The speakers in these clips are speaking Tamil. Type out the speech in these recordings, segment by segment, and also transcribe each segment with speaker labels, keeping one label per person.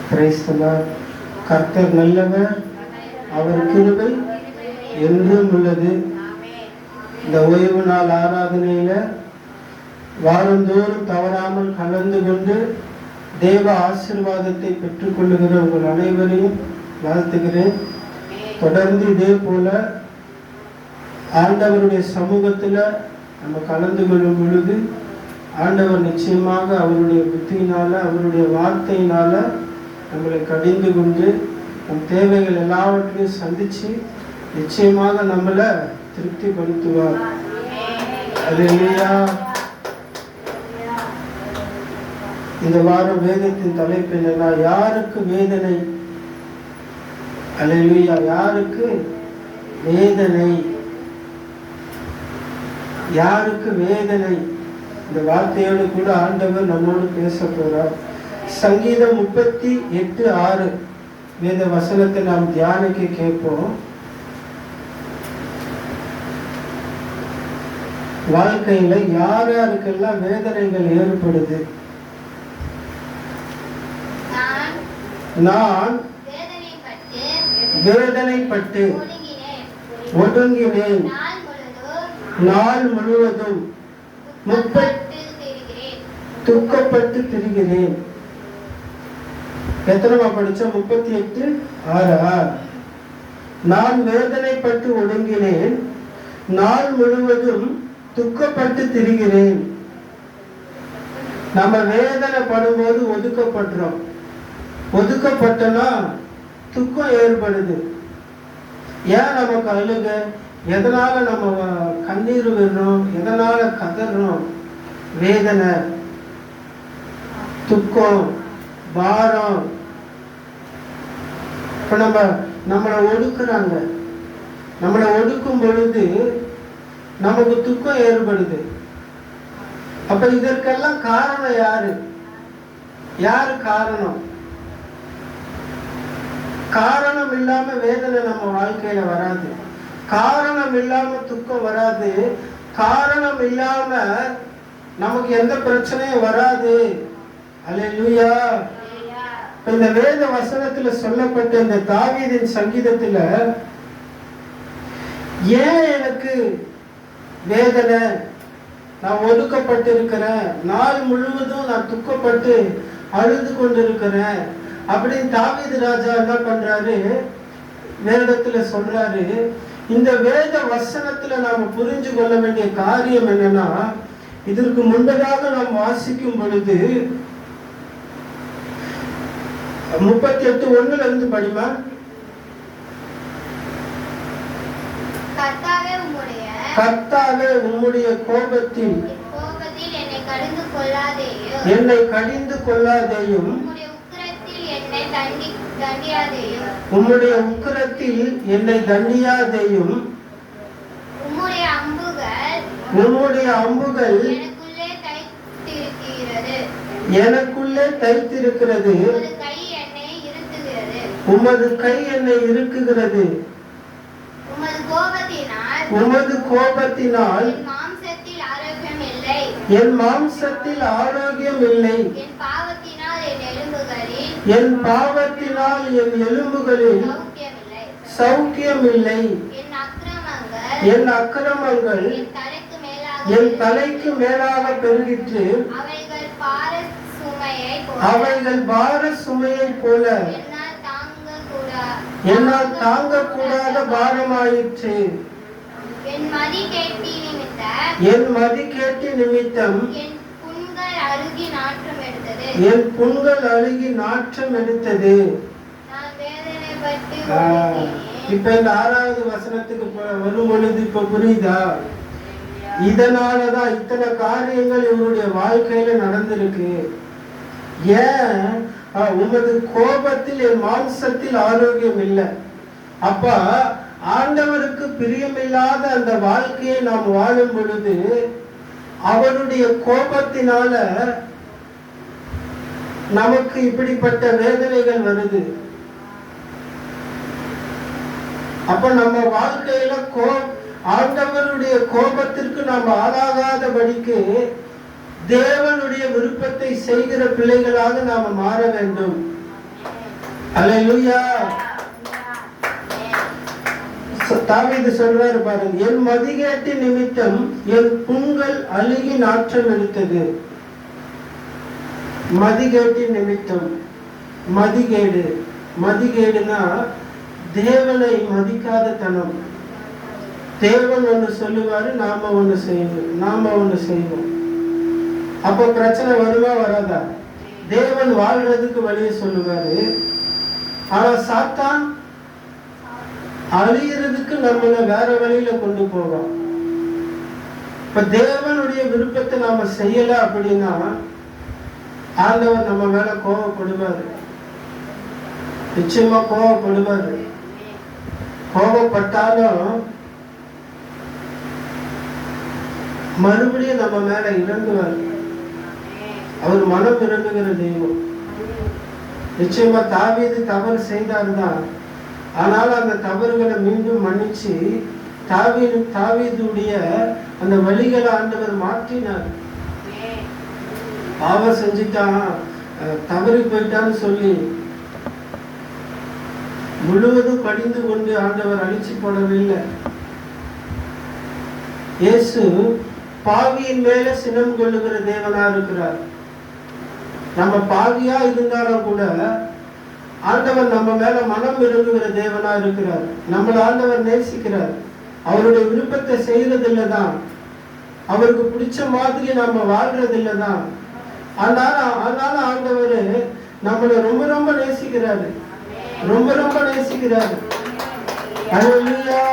Speaker 1: Praise the Lord. கர்த்தர் நல்லவர், அவர் கிருபை என்றும் உள்ளது. இந்த ஓய்வு நாள் ஆராதனையில வாரந்தோறும் தவறாமல் கலந்து கொண்டு தேவ ஆசீர்வாதத்தை பெற்றுக்கொள்ளுகிற உங்கள் அனைவரையும் வாழ்த்துகிறேன். தொடர்ந்து இதே போல ஆண்டவருடைய சமூகத்தில் நம்ம கலந்து கொள்ளும் பொழுது ஆண்டவர் நிச்சயமாக அவருடைய புத்தியினால, அவருடைய வார்த்தையினால நம்மளை கடிந்து கொண்டு நம் தேவைகள் எல்லாவற்றையும் சந்திச்சு நிச்சயமாக நம்மளை திருப்திப்படுத்துவார். அல்லேலூயா. இந்த வாரம் வேதத்தின் தலைப்பு என்னன்னா, யாருக்கு வேதனை? அல்லேலூயா. யாருக்கு வேதனை? யாருக்கு வேதனை? இந்த வார்த்தையோடு கூட ஆண்டவர் நம்மோடு பேச போறார். சங்கீதம் 38:6 வேத வசனத்தை நாம் தியானிக்க கேட்போம். வாழ்க்கையில யார் யாருக்கெல்லாம் வேதனைகள் ஏற்படுது? நான் வேதனைப்பட்டு ஒடுங்கினேன், நாள் முழுவதும் துக்கப்பட்டு திரிகிறேன். எத்தனை படிச்சோம்? 38:6. நான் வேதனைப்பட்டு ஒடுங்கினேன், நாள் முழுவதும் துக்கப்பட்டு திரிகிறேன். நம்ம வேதனைப்படும் போது ஒதுக்கப்படுறோம். ஒதுக்கப்பட்டனா துக்கம் ஏற்படுது. ஏன் நமக்கு அழுக? எதனால நம்ம கண்ணீர் விடுறோம்? எதனால கதறோம்? வேதனை, துக்கம், பாரம். இப்ப நம்மளை ஒடுக்குறாங்க. நம்மளை ஒடுக்கும் பொழுது நமக்கு துக்கம் ஏற்படுது. அப்ப இதற்கெல்லாம் காரணம் யாரு? யாரு காரணம்? காரணம் இல்லாம வேதனை நம்ம வாழ்க்கையில வராது. காரணம் இல்லாம துக்கம் வராது. காரணம் இல்லாம நமக்கு எந்த பிரச்சனையும் வராது. அல்லேலூயா. இந்த வேத வசனத்துல சொல்லப்பட்ட இந்த தாவீதின் சங்கீதத்துல, ஏன் எனக்கு வேதனை? நான் ஒதுக்கப்பட்டு இருக்கிறேன், நாள் முழுவதும் நான் துக்கப்பட்டு அழுது கொண்டிருக்கிறேன் அப்படின்னு தாவீது ராஜா என்ன பண்றாரு? வேதத்துல சொல்றாரு. இந்த வேத வசனத்துல நாம புரிஞ்சு கொள்ள வேண்டிய காரியம் என்னன்னா, இதற்கு முன்பதாக நாம் வாசிக்கும் பொழுது 38:1 படிமா. கர்த்தாவே உம்முடைய கோபத்தில் என்னை கடிந்து கொள்ளாதேயும், உம்முடைய உக்கிரத்தில் என்னை தண்டியாதேயும், உம்முடைய அம்புகள் எனக்குள்ளே தைத்திருக்கிறது, உமது கை என்னை இறுக்குகிறது. உமது கோபத்தினால் என் மாம்சத்தில் ஆரோக்கியம் இல்லை, என் பாவத்தினால் என் எலும்புகளில் சௌக்கியம் இல்லை. என் அக்கிரமங்கள் என் தலைக்கு மேலாக பெருகிற்று, அவைகள் பார சுமையை போல என்னால் தாங்கக்கூடாத பாரமாயிற்று. என் மதிகேட்டி நிமித்தம் என் புண்கள் அழுகி நாற்றம் எடுத்தது. இப்ப இந்த 6வது வசனத்துக்கு வரும் பொழுது இப்ப புரியுதா? இதனாலதான் இத்தனை காரியங்கள் இவருடைய வாழ்க்கையில நடந்திருக்கு. ஏன்? உமது கோபத்தில் என் மாம்சத்தில் ஆரோக்கியம் இல்லை. அப்ப ஆண்டவருக்கு பிரியமில்லாத அந்த வாழ்க்கையை நாம் வாழும் பொழுது அவருடைய கோபத்தினால நமக்கு இப்படிப்பட்ட வேதனைகள் வருது. அப்ப நம்ம வாழ்க்கையில ஆண்டவருடைய கோபத்திற்கு நாம் ஆளாகாதபடிக்கு தேவனுடைய விருப்பத்தை செய்கிற பிள்ளைகளாக நாம மாற வேண்டும். அல்லேலூயா. தாவீது சொல்றாரு பாருங்க, என் மதிகேட்டு நிமித்தம் என் புண்கள் அழுகி நாற்றம் எடுத்தது. மதிகேட்டு நிமித்தம், மதிகேடு, மதிகேடுனா தேவனை மதிக்காத தனம். தேவன் ஒண்ணு சொல்லுவாரு, நாம ஒண்ணு செய்யணும், நாம ஒண்ணு செய்வோம். அப்ப பிரச்சனை வருமா வராதா? தேவன் வாழ்றதுக்கு வழியை சொல்லுவாரு, ஆனா சாத்தான் அழியறதுக்கு நம்மளை வேற வழியில கொண்டு போவோம். இப்ப தேவனுடைய விருப்பத்தை நாம செய்யல அப்படின்னா ஆண்டவர் நம்ம மேல கோபப்படுவாரு, நிச்சயமா கோபப்படுவாரு. கோபப்பட்டாலும் மறுபடியும் நம்ம மேல இறங்குவார். அவர் மனம் இறங்குகிற தெய்வம். நிச்சயமா தாவீது தவறு செய்தார்தான், ஆனால் அந்த தவறுகளை மீண்டும் மன்னிச்சு தாவீதுடைய அந்த வழிகளை ஆண்டவர் மாற்றினார். பாவம் செஞ்சுட்டான், தவறி போயிட்டான்னு சொல்லி முழுவதும் கடிந்து கொண்டு ஆண்டவர் அழிச்சு போடவில்லை. இயேசு பாவியின் மேல சினம் கொள்ளுகிற தேவனா இருக்கிறார். நம்ம பாவியா இருந்தாலும் கூட ஆண்டவர் நம்ம மேல மனம் இறங்குகிற தேவனா இருக்கிறார். நம்மளை ஆண்டவர் நேசிக்கிறார். அவருடைய விருப்பத்தை செய்யறதில்லைதான், அவருக்கு பிடிச்ச மாதிரி நம்ம வாழ்றதில்லைதான். அதனால ஆண்டவர் நம்மளை ரொம்ப ரொம்ப நேசிக்கிறாரு, ரொம்ப ரொம்ப நேசிக்கிறாரு. அல்லேலூயா.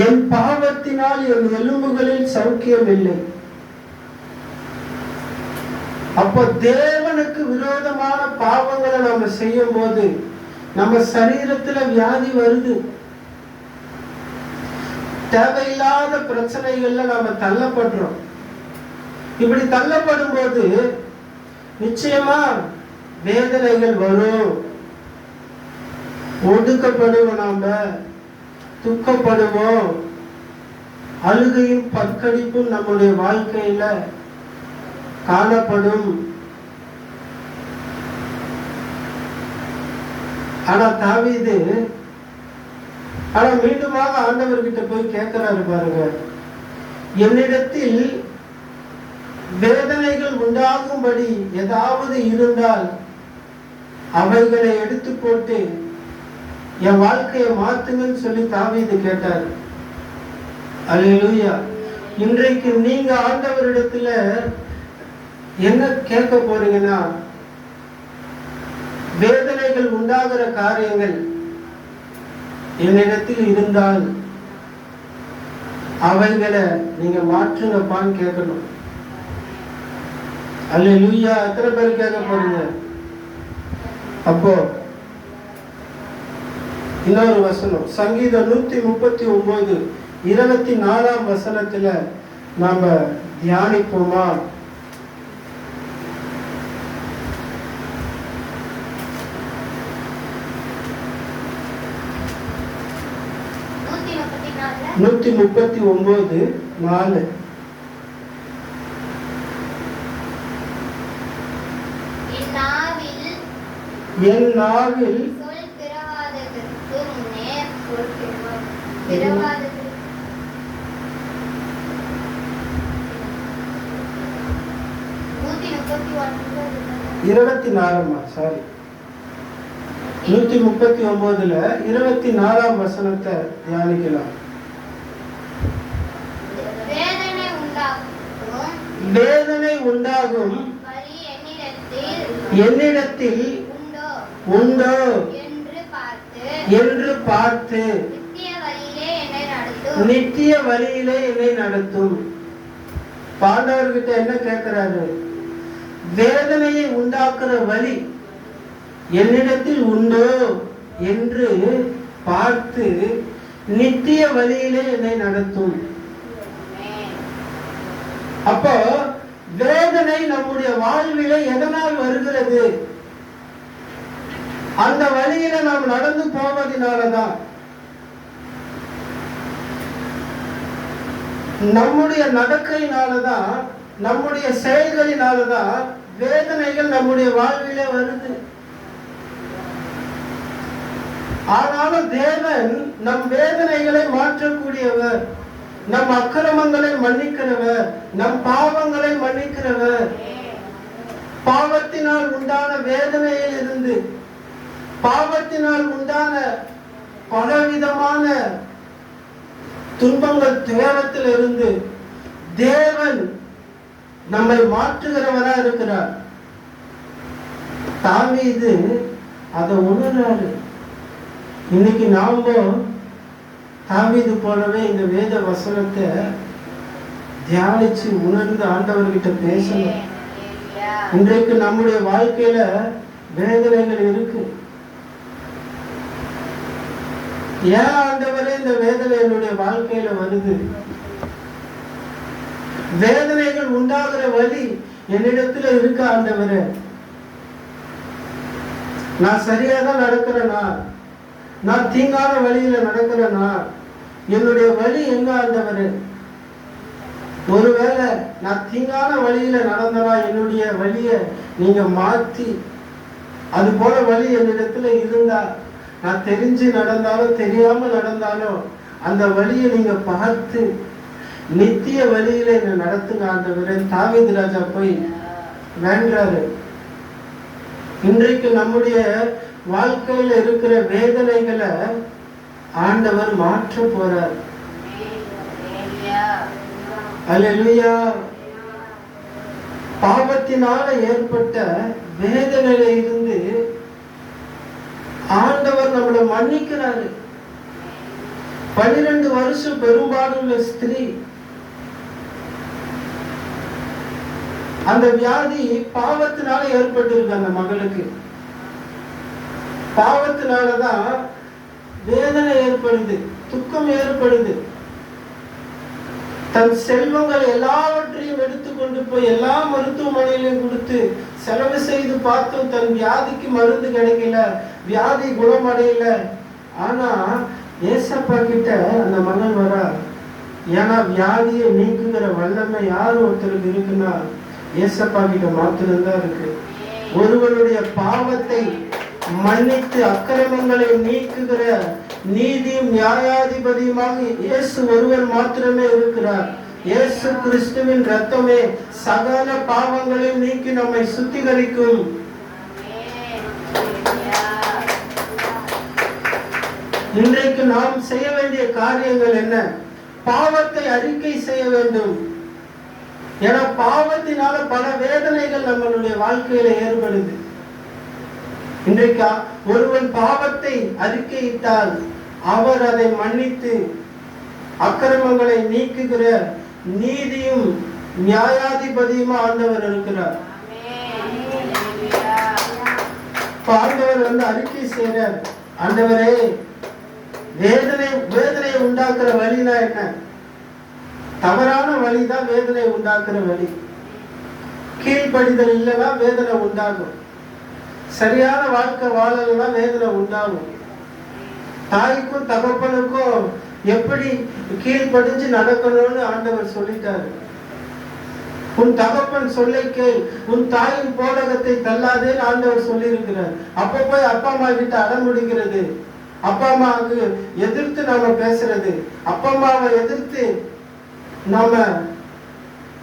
Speaker 1: என் பாவத்தினால் என் எலும்புகளில் சௌக்கியம் இல்லை. அப்ப தேவனுக்கு விரோதமான பாவங்களை நம்ம செய்யும் போது நம்ம சரீரத்துல வியாதி வருது. தேவையில்லாத பிரச்சனைகள்ல நாம தள்ளப்படுறோம். இப்படி தள்ளப்படும் போது நிச்சயமா வேதனைகள் வரும், ஒடுக்கப்படுவோம், நாம துக்கப்படுவோம், அழுகையும் பற்கடிப்பும் நம்முடைய வாழ்க்கையில காணப்படும். ஆனா தாவீது மீண்டுமாக ஆண்டவர்கிட்ட போய் கேட்கிறாரு பாருங்க, என்னிடத்தில் வேதனைகள் உண்டாகும்படி ஏதாவது இருந்தால் அவைகளை எடுத்து போட்டு என் வாழ்க்கையை மாத்துங்கன்னு சொல்லி தாவீது கேட்டார். அல்லேலூயா. இன்றைக்கு நீங்க ஆண்டவரிடத்துல என்ன கேட்க போறீங்கன்னா, வேதனைகள் உண்டாகிற காரியங்கள் என்னிடத்தில் இருந்தால் அவைகளை நீங்க மாற்றுங்கப்பான்னு கேட்கணும். அல்லேலூயா. எத்தனை பேர் கேட்க போறீங்க? அப்போ இன்னொரு வசனம், சங்கீதம் 139 24 வசனத்துல நாம தியானிப்போமா? நூத்தி 139:4. என் நாவில் இருபத்தி 139 வசனத்தை தியானிக்கலாம். வேதனை உண்டாகும் என்னிடத்தில் உண்டோ என்று பார்த்து நித்திய வழியிலே என்னை நடத்தும். பாண்டவர்கிட்ட என்ன கேட்கிறாரு? வேதனையை உண்டாக்குற வழி என்னிடத்தில் உண்டோ என்று பார்த்து நித்திய வழியிலே என்னை நடத்தும். அப்போ வேதனை நம்முடைய வாழ்விலே எதனால் வருகிறது? அந்த வழியில நாம் நடந்து போவதனாலதான். நம்முடைய நடக்கையினாலதான், நம்முடைய செயல்களினாலதான் வேதனைகள் நம்முடைய வாழ்விலே வருது. ஆனாலும் தேவன் நம் வேதனைகளை மாற்றக்கூடியவர், நம் அக்கிரமங்களை மன்னிக்கிறவர், நம் பாவங்களை மன்னிக்கிறவர். பாவத்தினால் உண்டான வேதனையில் இருந்து, பாவத்தினால் உண்டான பலவிதமான துன்பங்கள் துயரத்தில் இருந்து தேவன் நம்மை மாற்றுகிறவரா இருக்கிறார். தாவீது அதை உணர்றாரு. இன்னைக்கு நாம தாவீது போலவே இந்த வேத வசனத்தை தியானிச்சு உணர்ந்து ஆண்டவர்கிட்ட பேசணும். இன்றைக்கு நம்முடைய வாழ்க்கையில வேதனைகள் இருக்கு. ஏன் ஆண்டவரே இந்த வேதனை என்னுடைய வாழ்க்கையில வருது? வேதனைகள் உண்டாகிற வழி என்னிடத்துல இருக்கு ஆண்டவரே. நான் சரியாதான் நடக்கிறேனா? நான் தீங்கான வழியில நடக்கிறேனா? என்னுடைய வழி எங்க ஆண்டவரே? ஒருவேளை நான் தீங்கான வழியில நடந்தனா என்னுடைய வழியை நீங்க மாற்றி, அது போல வழி என்னிடத்துல இருந்தா, நான் தெரிஞ்சு நடந்தாலும் தெரியாம நடந்தாலும் அந்த வழியை நீங்க பார்த்து நித்திய வழியில என்ன நடத்துங்க ஆண்டவரே. தாவீது ராஜா போய் வேண்டாரு. இன்றைக்கு நம்முடைய வாழ்க்கையில இருக்கிற வேதனைகளை ஆண்டவர் மாற்ற போறார். அல்லேலூயா. பாவத்தினால ஏற்பட்ட வேதனையில இருந்து ஆண்டவர் நம்மளை மன்னிக்கிறாரு. 12 வருஷம் பெரும்பாலுள்ள ஸ்திரீ, அந்த வியாதி பாவத்தினால ஏற்பட்டிருக்கு. அந்த மகளுக்கு பாவத்தினாலதான் வேதனை ஏற்படுது, துக்கம் ஏற்படுது. தன் செல்வங்கள் எல்லாவற்றையும் எடுத்துக்கொண்டு போய் எல்லா மருத்துவமனையிலையும் கொடுத்து செலவு செய்து பார்த்தும் தன் வியாதிக்கு மருந்து கிடைக்கல, வியாதி குணமடையல. ஆனா ஏசப்பா கிட்ட அந்த மகன் வரா. ஏன்னா வியாதியை நீக்குகிற வல்லமை யாரு ஒருத்தருக்கு இருக்குன்னா ஏசப்பா கிட்ட மாத்திரம்தான் இருக்கு. ஒருவனுடைய பாவத்தை மன்னித்து அக்கிரமங்களை நீக்குகிற நீதியும் நியாயாதிபதியுமாக இயேசு ஒருவர் மாத்திரமே இருக்கிறார். இயேசு கிறிஸ்துவின் ரத்தமே சகல பாவங்களையும் நீக்கி நம்மை சுத்திகரிக்கும். இன்றைக்கு நாம் செய்ய வேண்டிய காரியங்கள் என்ன? பாவத்தை அறிக்கை செய்ய வேண்டும். ஏன்னா பாவத்தினால பல வேதனைகள் நம்மளுடைய வாழ்க்கையில ஏற்படுது. இன்றைக்கு ஒருவன் பாவத்தை அறிக்கையிட்டால் அவர் அதை மன்னித்து அக்கிரமங்களை நீக்குகிற நீதியும் நியாயாதிபதியுமா ஆண்டவர் இருக்கிறார். ஆண்டவர் அறிக்கை செய்கிறார். ஆண்டவரே, வேதனை உண்டாக்குற வழினா என்ன? தவறான வழிதான் வேதனை உண்டாக்குற வழி. கீழ்ப்படிதல் இல்லைன்னா வேதனை உண்டாகும். சரியான வாழ்க்கை வாழலைன்னா வேதனை உண்டாகும். தாய்க்கும் தகப்பனுக்கும் எப்படி கீழ்ப்படிஞ்சு நடக்கணும்னு ஆண்டவர் சொல்லிட்டாரு. உன் தகப்பன் சொல்லை கேள், உன் தாயின் போதகத்தை தள்ளாதேன்னு ஆண்டவர் சொல்லி இருக்கிறார். அப்ப போய் அப்பா அம்மா கிட்ட அடம்பிடிக்கிறது, அப்பா அம்மாவுக்கு எதிர்த்து நாம பேசுறது, அப்பா அம்மாவை எதிர்த்து நாம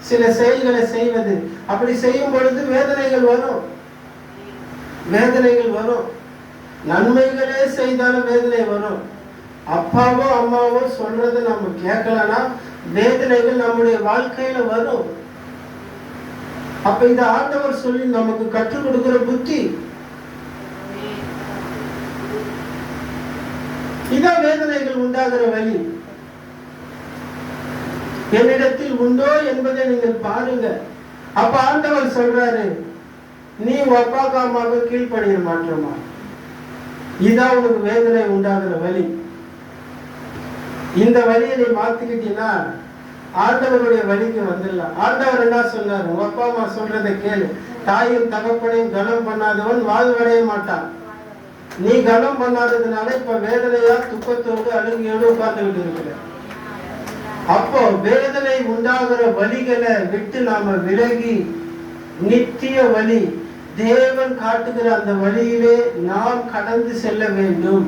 Speaker 1: சில செயல்களை செய்வது, அப்படி செய்யும் பொழுது வேதனைகள் வரும். வேதனைகள் வரும். நன்மைகளே செய்தாலும் வேதனை வரும். அப்பாவோ அம்மாவோ சொல்றதை நம்ம கேட்கலன்னா வேதனைகள் நம்முடைய வாழ்க்கையில வரும். அப்ப இந்த ஆண்டவர் சொல்லி நமக்கு கற்றுக் கொடுக்கிற புத்தி இதான் வேதனைகள் உண்டாகிற வழி. என்னிடத்தில் உண்டோ என்பதை நீங்கள் பாருங்க. அப்ப ஆண்டவர் சொல்றாரு, நீ அப்பாக்கு அம்மாவுக்கு கீழ்ப்படிய மாற்றமா? இதான் உனக்கு வேதனை உண்டாகிற வழி. இந்த வழியை நீ மாத்திக்கிட்டீங்கன்னா ஆண்டவருடைய வழிக்கு வந்துடலாம். ஆண்டவர் என்ன சொன்னாரு? உங்க அப்பா அம்மா சொல்றதை கேளு. தாயும் தகப்பனையும் கனம் பண்ணாதவன் வாழ்வடைய மாட்டான். நீ கனம் பண்ணாததுனால இப்ப வேதனையா துக்கத்தோடு அழுகையோடு உட்கார்ந்துகிட்டு இருக்கிற. அப்போ வேதனை உண்டாகிற வழிகளை விட்டு நாம விலகி நித்திய வழி தேவன் காட்டுகிற அந்த வழியிலே நாம் கடந்து செல்ல வேண்டும்.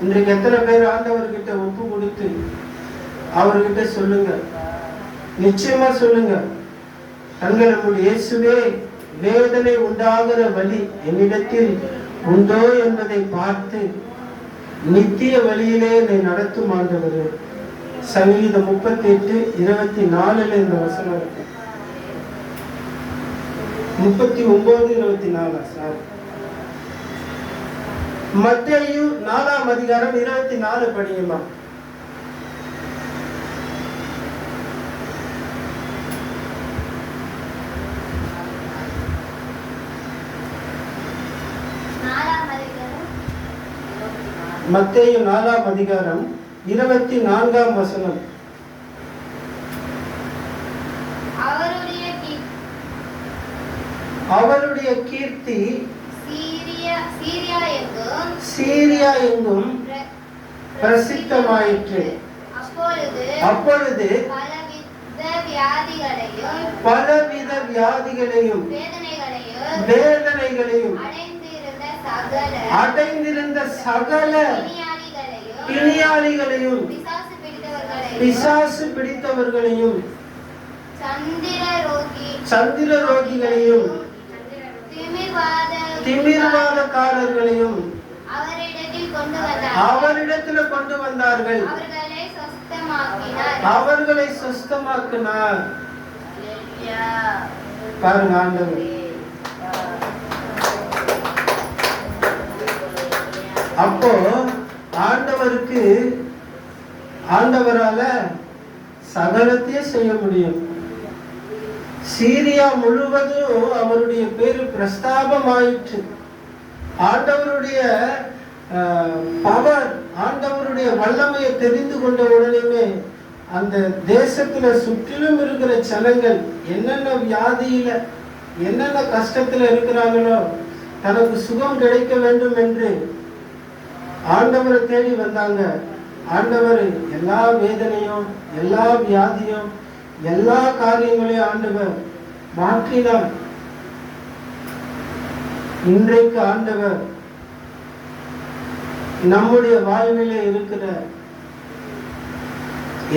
Speaker 1: இன்றைக்கு எத்தனை பேர் ஆண்டவர்கிட்ட ஒப்பு கொடுத்து அவர்கிட்ட சொல்லுங்க, நிச்சயமா சொல்லுங்க, தங்கள் இயேசுவே வேதனை உண்டாகிற வழி என்னிடத்தில் உண்டோ என்பதை பார்த்து நித்திய வழியிலே என்னை நடத்தும் ஆண்டவரே. சங்கீதம் 38:24 இந்த வசனம் இருக்கு. 39:24. மத்தேயு 4:24 படியுமா? மத்தேயு 4:24 அவருடைய கீர்த்தி சீரியா எங்கும் பிரசித்தமாயிற்று. அப்பொழுது பலவித வியாதிகளையும் வேதனைகளையும் அடைந்திருந்த சகல பிணியாளிகளையும் பிசாசு பிடித்தவர்களையும் சந்திர ரோகிகளையும் திமிர்வாதக்காரர்களையும் அவரிடத்தில் கொண்டு வந்தார்கள். அவர்களை சுஸ்தமாக்கினார். பாருங்க ஆண்டவர். அப்போ ஆண்டவரால சகலத்தையும் செய்ய முடியும். சீரியா முழுவதும் அவருடைய பேரு பிரஸ்தாபமாயிற்று. ஆண்டவருடைய பவர், ஆண்டவருடைய வல்லமையை தெரிந்து கொண்ட உடனே அந்த தேசத்துல சுற்றிலும் இருக்கிற ஜனங்கள் என்னென்ன வியாதியில என்னென்ன கஷ்டத்துல இருக்கிறாங்களோ தனக்கு சுகம் கிடைக்க வேண்டும் என்று ஆண்டவரை தேடி வந்தாங்க. ஆண்டவர் எல்லா வேதனையும் எல்லா வியாதியும் எல்லா காரியங்களையும் ஆண்டவர் மாற்றினார். இன்றைக்கு ஆண்டவர் நம்முடைய வாழ்விலே இருக்கிற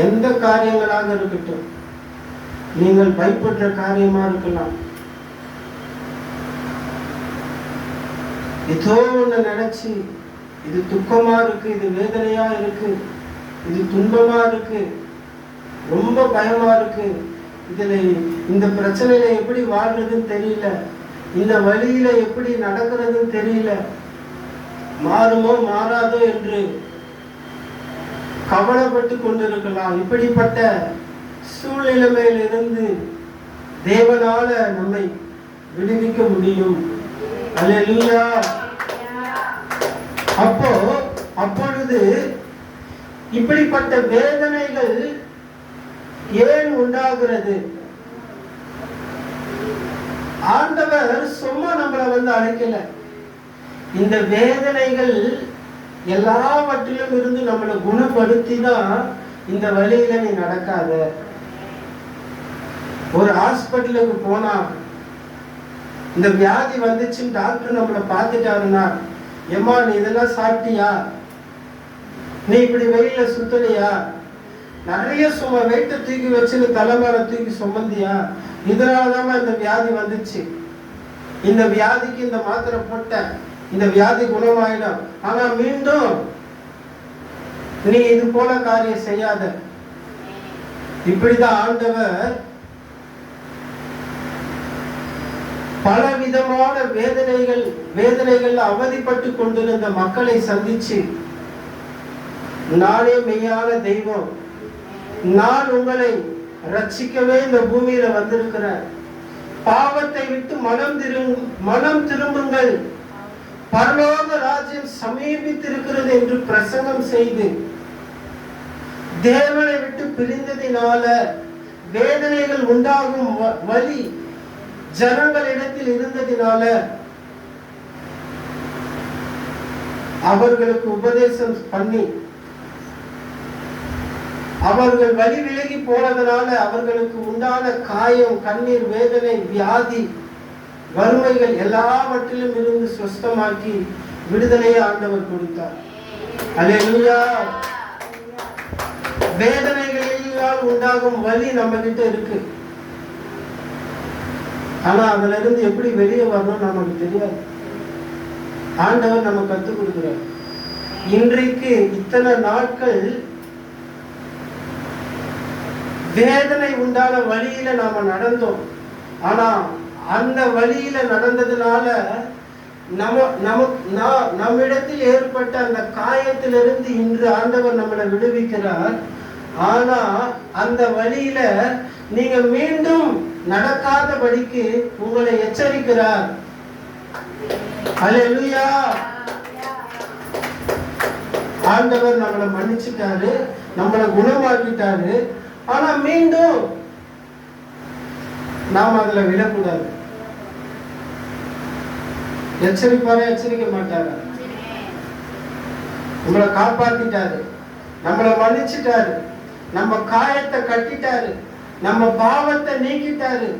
Speaker 1: எந்த காரியங்களாக இருக்கட்டும், நீங்கள் பயப்படுற காரியமா இருக்கலாம், ஏதோ ஒண்ணு நினைச்சு இது துக்கமா இருக்கு, இது வேதனையா இருக்கு, இது துன்பமா இருக்கு, ரொம்ப பயமா இருக்கு, இதுல இந்த பிரச்சனையில எப்படி வாழ்றதுன்னு தெரியல, இந்த வழியில எப்படி நடக்கிறதுன்னு தெரியல, மாறுமோ மாறாதோ என்று கவலைப்பட்டு கொண்டிருக்கலாம். இப்படிப்பட்ட சூழ்நிலையிலிருந்து தேவனால நம்மை விடுவிக்க முடியும். அல்லேலூயா. அப்பொழுது இப்படிப்பட்ட வேதனைகள் ஏன் உண்டாகிறது? ஆண்டவர் சும்மா நம்மளை அழைக்கல. இந்த வேதனைகள் எல்லாவற்றிலும் இருந்து நம்மளை குணப்படுத்திதான் இந்த வழியில நீ நடக்காத. ஒரு ஹாஸ்பிட்டலுக்கு போனா இந்த வியாதி வந்துச்சுன்னு டாக்டர் நம்மளை பார்த்துட்டாருன்னா, ஏம்மா நீ இதெல்லாம் சாப்பிட்டியா, நீ இப்படி வெயில சுத்தலையா, நிறைய சும்மா வெயிட்ட தூக்கி வச்சு தலைமையில தூக்கி சுமந்தியா, இதனாலதான் இந்த வியாதி வந்துச்சு, இந்த வியாதிக்கு இந்த மாத்திரை போட்ட, இந்த வியாதி குணமாயிடும், ஆனா மீண்டும் நீ இது போல காரியம் செய்யாத. இப்படிதான் ஆண்டவர் பலவிதமான வேதனைகள் அவதிப்பட்டு கொண்டிருந்த மக்களை சந்திச்சு, நானே மெய்யான தெய்வம், நான் உங்களை ரட்சிக்கவே இந்த பூமியில வந்திருக்கிறேன், பாவத்தை விட்டு மனம் திரும்புங்கள், பரலோக ராஜ்யம் சமீபித்திருக்கிறது என்று பிரசங்கம் செய்து, தேவனை விட்டு பிரிந்ததினால வேதனைகள் உண்டாகும் வழி ஜனங்களிடத்தில் இருந்ததினால அவர்களுக்கு உபதேசம் பண்ணி அவர்கள் வழி விலகி போனதுனால அவர்களுக்கு உண்டான காயம், கண்ணீர், வேதனை, வியாதி, வறுமைகள் எல்லாவற்றிலும் இருந்து சுஸ்தமாக்கி விடுதலையை ஆண்டவர் கொடுத்தார். அல்லேலூயா. வேதனைகளினால் உண்டாகும் வலி நம்ம கிட்ட இருக்கு. ஆனா அதுல இருந்து எப்படி வெளியே வரணும் நமக்கு தெரியாது. ஆண்டவர் நம்ம கற்றுக் கொடுக்கிறார். இன்றைக்கு இத்தனை நாட்கள் வேதனை உண்டான வழியில நாம நடந்தோம். ஆனா அந்த வழியில நடந்ததுனால நம்மிடத்தில் ஏற்பட்ட அந்த காயத்திலிருந்து இன்று ஆண்டவர் நம்மளை விடுவிக்கிறார். ஆனா அந்த வழியில நீங்க மீண்டும் நடக்காதபடிக்கு உங்களை எச்சரிக்கிறார். அல்லேலூயா. ஆண்டவர் நம்மளை மன்னிச்சுட்டாரு, நம்மளை குணமாக்கிட்டாரு. ஆனா மீண்டும் நாம் அதுல விடக்கூடாது. எச்சரிப்பாரா? எச்சரிக்க மாட்டாரா? நம்மளை காப்பாத்திட்டாரு, நம்மளை மன்னிச்சுட்டாரு, நம்ம காயத்தை கட்டிட்டாரு, நம்ம பாவத்தை நீக்கிட்டாரு,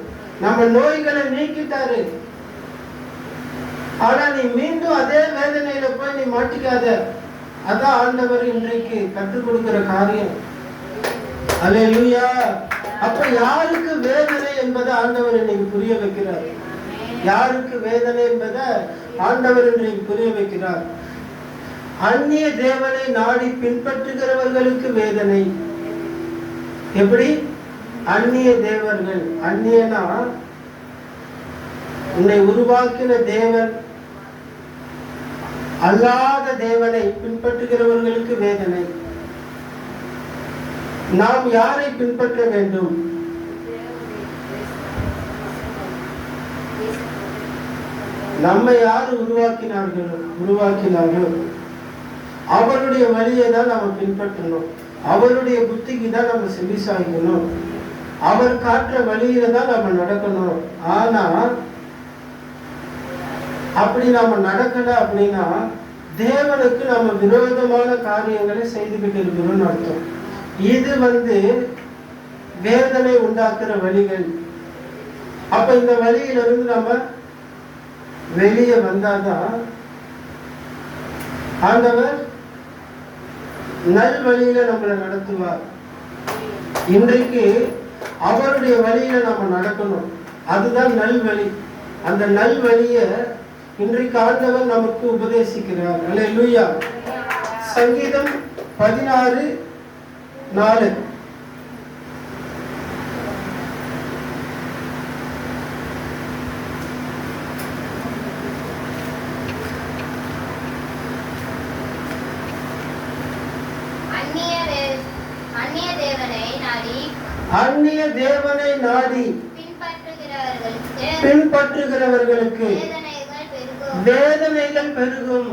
Speaker 1: நம்ம நோய்களை நீக்கிட்டாரு. ஆனா நீ மீண்டும் அதே வேதனையில போய் நீ மாட்டிக்காத. அதான் ஆண்டவர் இன்றைக்கு கற்றுக் கொடுக்கிற காரியம். அல்லேலூயா. அப்ப யாருக்கு வேதனை என்பதை ஆண்டவர் இன்னைக்கு புரிய வைக்கிறார். யாருக்கு வேதனை என்பதை ஆண்டவர் இன்றைக்கு புரிய வைக்கிறார். அந்நிய தேவனை நாடி பின்பற்றுகிறவர்களுக்கு வேதனை. எப்படி? அந்நிய தேவர்கள், அந்நியனா உன்னை உருவாக்கின தேவன் அல்லாத தேவனை பின்பற்றுகிறவர்களுக்கு வேதனை. நாம் யாரை பின்பற்ற வேண்டும்? நம்மை யார் உருவாக்கினார்களோ அவருடைய வழியை தான் நம்ம பின்பற்றணும். அவருடைய புத்திக்கு தான் நம்ம செவிசாய்க்கணும். அவர் காட்டுற வழியில தான் நம்ம நடக்கணும். ஆனா அப்படி நாம நடக்கல அப்படின்னா தேவனுக்கு நம்ம விரோதமான காரியங்களை செய்துகிட்டு இருக்கிறோம்னு அர்த்தம். இது வேதனை உண்டாக்குற வழிகள். அப்ப இந்த வழியிலிருந்து நம்ம வெளியே வந்தாதான் ஆண்டவர் நல் வழியில நம்மளை நடத்துவார். இன்றைக்கு அவருடைய வழியில நம்ம நடக்கணும். அதுதான் நல் வழி. அந்த நல் வழிய இன்றைக்கு ஆண்டவர் நமக்கு உபதேசிக்கிறார். அல்லேலூயா. சங்கீதம் 16:4. அந்நிய தேவனை நாடி பின்பற்றுகிறவர்களுக்கு வேதனைகள் பெருகும்.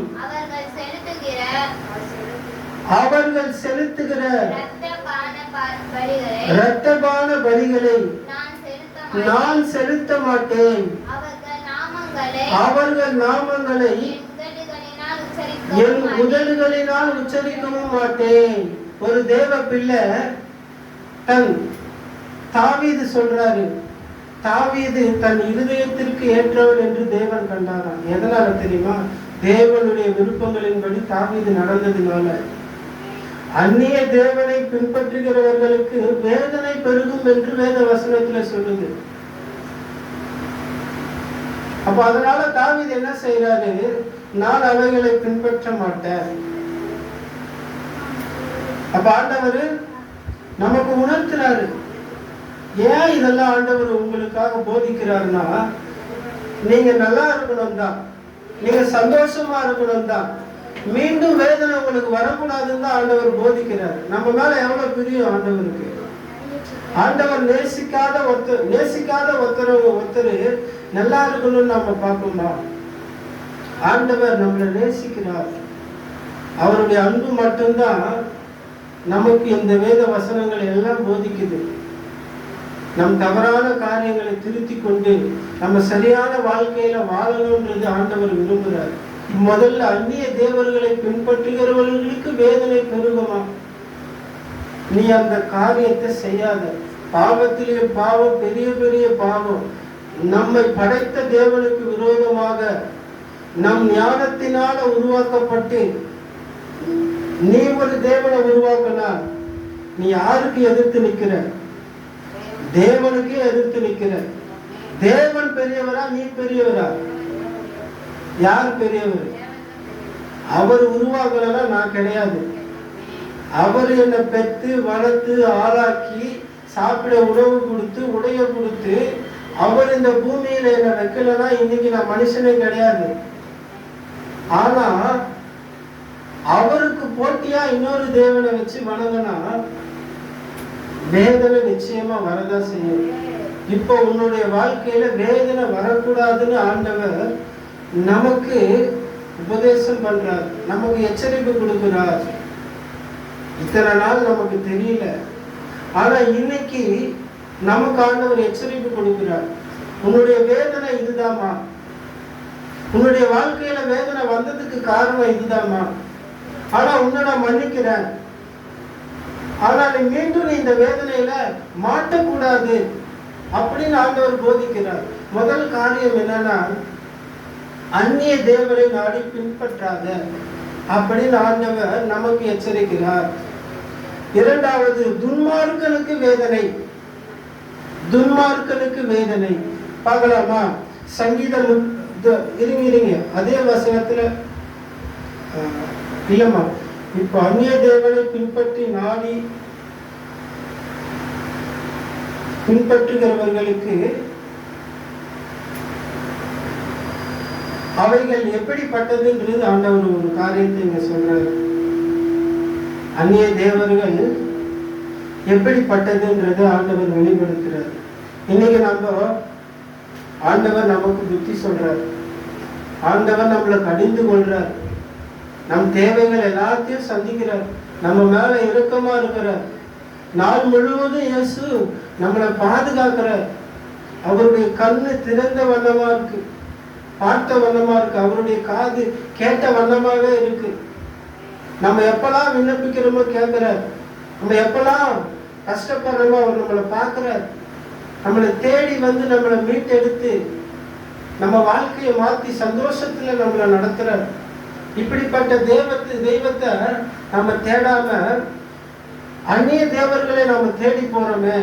Speaker 1: அவர்கள் செலுத்துகிற இரத்தபான பலிகளை நான் செலுத்த மாட்டேன். அவர்கள் நாமங்களை என் உதடுகளினால் உச்சரிக்கவும் மாட்டேன். ஒரு தேவ பிள்ளை தாவீது சொல்றாரு, தாவீது தன் இருதயத்திற்கு ஏற்றவன் என்று தேவன் கண்டாராம். எதனால தெரியுமா? தேவனுடைய விருப்பங்களின்படி தாவீது நடந்ததுனால. அந்நிய தேவனை பின்பற்றுகிறவர்களுக்கு வேதனை பெருகும் என்று வேத வசனத்துல சொல்லுது. அப்ப அதனால தாவீது என்ன செய்யறாரு? நான் அவைகளை பின்பற்ற மாட்டேன். அப்ப ஆண்டவர் நமக்கு உணர்த்துறாரு. ஏன் இதெல்லாம் ஆண்டவர் உங்களுக்காக போதிக்கிறாருன்னா, நீங்க நல்லா இருக்கணும் தான், நீங்க சந்தோஷமா இருக்கணும் தான், மீண்டும் வேதனை உங்களுக்கு வரக்கூடாதுன்னு தான் ஆண்டவர் போதிக்கிறார். நம்ம மேல எவ்வளவு பிரியம் ஆண்டவருக்கு. ஆண்டவர் நேசிக்காத ஒருத்தர் நல்லா இருக்கணும்னு நம்ம பார்க்கணுமா? ஆண்டவர் நம்மளை நேசிக்கிறார். அவருடைய அன்பு மட்டும்தான் நமக்கு இந்த வேத வசனங்கள் எல்லாம் போதிக்குது. நம் தவறான காரியங்களை திருத்தி கொண்டு நம்ம சரியான வாழ்க்கையில வாழணும்ன்றது ஆண்டவர் விரும்புகிறார். முதல்ல அந்நிய தேவர்களை பின்பற்றுகிறவர்களுக்கு வேதனை பெருகுமா? நீ அந்த காரியத்தை செய்யாத. பாவத்திலே பாவம், பெரிய பெரிய பாவம். நம்மை படைத்த தேவனுக்கு விரோதமாக நம் ஞானத்தினால உருவாக்கப்பட்டு நீ ஒரு தேவனை உருவாக்கினா நீ யாருக்கு எதிர்த்து நிற்கிற? தேவனுக்கே எதிர்த்து நிற்கிற. தேவன் பெரியவரா, நீ பெரியவரா? யார் பெரியவர்? அவர் உருவாக்கலன்னா நான் கிடையாது. அவர் என்னை பெற்று வளர்த்து ஆளாக்கி சாப்பிட உணவு கொடுத்து உடைய கொடுத்து அவர் இந்த பூமியில என்ன வைக்கலன்னா இன்னைக்கு நான் மனுஷனே கிடையாது. ஆனா அவருக்கு போட்டியா இன்னொரு தேவனை வச்சு வணங்கினா வேதனை நிச்சயமா வரதான் செய்யும். இப்போ உன்னுடைய வாழ்க்கையில வேதனை வரக்கூடாதுன்னு ஆண்டவர் நமக்கு உபதேசம் பண்றார், நமக்கு எச்சரிப்பு கொடுக்கிறார். இத்தனை நாள் நமக்கு தெரியல, ஆனா இன்னைக்கு நமக்கு ஆண்டவர் எச்சரிப்பு கொடுக்கிறார். உன்னுடைய வேதனை இதுதாமா, உன்னுடைய வாழ்க்கையில வேதனை வந்ததுக்கு காரணம் இதுதாமா, ஆனா உன்னை நான் மன்னிக்கிறேன். ஆனா நீ மீண்டும் இந்த வேதனையில மாட்டக்கூடாது அப்படின்னு ஆண்டவர் போதிக்கிறார். முதல் காரியம் என்னன்னா, அந்நிய தேவரை நாடி பின்பற்றாத அப்படின்னு ஆண்டவர் நமக்கு எச்சரிக்கிறார். இரண்டாவது, துன்மார்க்கனுக்கு வேதனை. துன்மார்க்கனுக்கு வேதனை பார்க்கலாமா? சங்கீதம் இருங்க அதே வசனத்துல இல்லம்மா, இப்ப அந்நிய தேவனை பின்பற்றி நாடி பின்பற்றுகிறவர்களுக்கு அவைகள் எப்படிப்பட்டதுன்றது ஆண்டவர் ஒரு காரியத்தை இங்க சொல்றாரு. அந்நிய தேவர்கள் எப்படிப்பட்டதுன்றது ஆண்டவர் வெளிப்படுத்துறாரு. இன்னைக்கு நம்ம ஆண்டவர் நமக்கு புத்தி சொல்றார், ஆண்டவர் நம்மளை கடிந்து கொள்றார், நம் தேவைகள் எல்லாத்தையும் சந்திக்கிறார், நம்ம மேல இரக்கமா இருக்கிறார். நாள் முழுவதும் இயேசு நம்மளை பாதுகாக்கிறார். அவருடைய கண்ணு திறந்த வண்ணமா இருக்கு, பார்த்த வண்ணமா இருக்கு, அவருடைய காது கேட்ட வண்ணமாவே இருக்கு. நம்ம எப்பெல்லாம் விண்ணப்பிக்கிறோமோ கேட்கிறார், நம்ம எப்பெல்லாம் கஷ்டப்படுறோமோ அவர் நம்மளை பார்க்கிறார், நம்மளை தேடி வந்து நம்மளை மீட்டெடுத்து நம்ம வாழ்க்கையை மாற்றி சந்தோஷத்துல நம்மளை நடத்துறார். இப்படிப்பட்ட தெய்வத்தை நம்ம தேடாம அந்நிய தேவர்களை நம்ம தேடி போறோமே.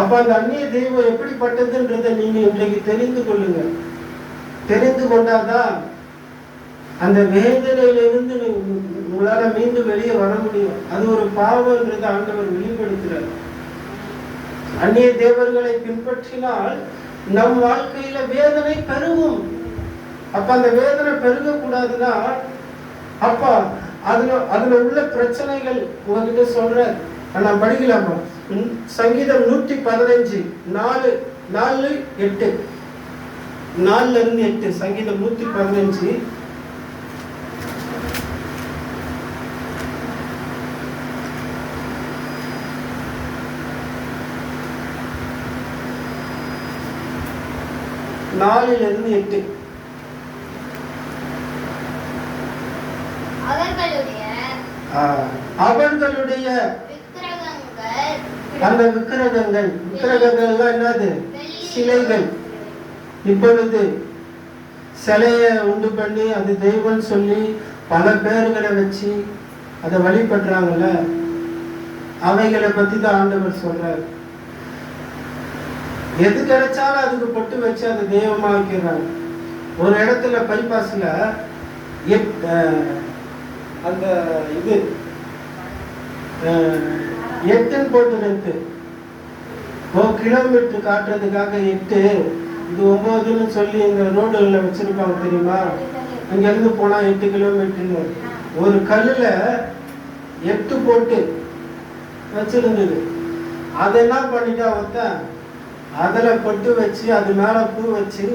Speaker 1: அப்ப அந்த அந்நிய தெய்வம் எப்படிப்பட்டதுன்றதை நீங்க இன்றைக்கு தெரிந்து கொள்ளுங்க. தெரிந்து கொண்டாதான் அந்த வேதனையிலிருந்து உங்களால மீண்டும் வெளியே வர முடியும். அது ஒரு பாவம்ன்றதை ஆண்டவர் வெளிப்படுத்துறார். அந்நிய தேவர்களை பின்பற்றினால் நம் வாழ்க்கையில வேதனை பெருகும். அப்ப அந்த வேதனை பெருக கூடாதுன்னா அப்ப அதுல உள்ள பிரச்சனைகள் உங்ககிட்ட சொல்ற நான் படிக்கலாமா? சங்கீதம் 115 4-8 4-8 சங்கீதம் 115 4-8 அவர்களுடைய அந்த விக்கிரகங்கள் என்னது? சிலைகள். இப்பொழுது சிலையை உண்டு பண்ணி அது தெய்வம் சொல்லி பல பேர்களை வச்சு அதை வழிபடுறாங்கல்ல, அவைகளை பத்தி தான் ஆண்டவர் சொல்றார். எது கிடைச்சாலும் அதுக்கு பொட்டு வச்சு அதை தெய்வமா வைக்கிறாங்க. ஒரு இடத்துல பைபாஸ்ல அந்த இது 8 போட்டு இருக்கு. 1 கிலோமீட்டர் காட்டுறதுக்காக 8, இது 9ன்னு சொல்லி இந்த ரோடுல வச்சிருப்பாங்க தெரியுமா? அங்க இருந்து போனா 8 கிலோமீட்டர்னு ஒரு கல்லுல 8 போட்டு வச்சிருந்தது. அதை என்ன பண்ணிட்டா ஒருத்தன் அதுல பொட்டு வச்சு அது மேல பூ வச்சு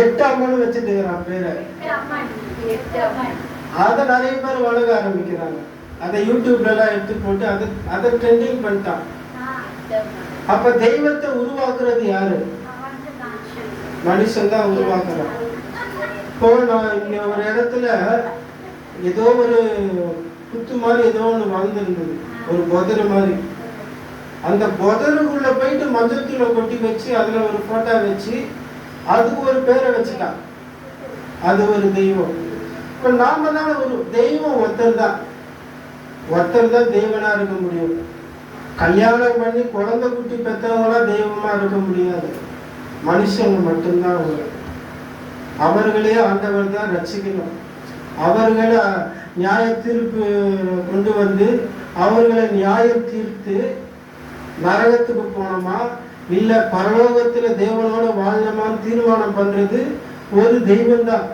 Speaker 1: 8 அம்மன் வச்சுட்டு இருக்கிறான் பேரை. அதை நிறைய பேர் வழங்க ஆரம்பிக்கிறாங்க. அதை யூடியூப்ல எல்லாம் எடுத்து போட்டு அதை ட்ரெண்டிங் பண்ணிட்டான். அப்ப தெய்வத்தை உருவாக்குறது யாரு? மனுஷன் தான் உருவாக்குறான். இப்போ நான் இங்க ஒரு இடத்துல ஏதோ ஒரு புத்து மாதிரி ஏதோ ஒன்று வளர்ந்துருந்தது, ஒரு புதரு மாதிரி. அந்த புதருக்குள்ள போயிட்டு மஞ்சத்தூளை கொட்டி வச்சு அதுல ஒரு போட்டோ வச்சு அதுக்கு ஒரு பேரை வச்சுட்டான். அது ஒரு தெய்வம். இப்ப நாம தான் ஒரு தெய்வம் ஒருத்தர் தான் தெய்வனா இருக்க முடியும். கல்யாணம் பண்ணி குழந்தை குட்டி பெற்றவங்களாம் தெய்வமா இருக்க முடியாது. மனுஷங்க மட்டும்தான். அவர்களே ஆண்டவர் தான் ரட்சிக்கணும். அவர்களை நியாய தீர்ப்பு கொண்டு வந்து அவர்களை நியாயம் தீர்த்து நரகத்துக்கு போனோமா இல்ல பரலோகத்துல தேவனோட வாழணுமான்னு தீர்மானம் பண்றது ஒரு தெய்வம் தான்.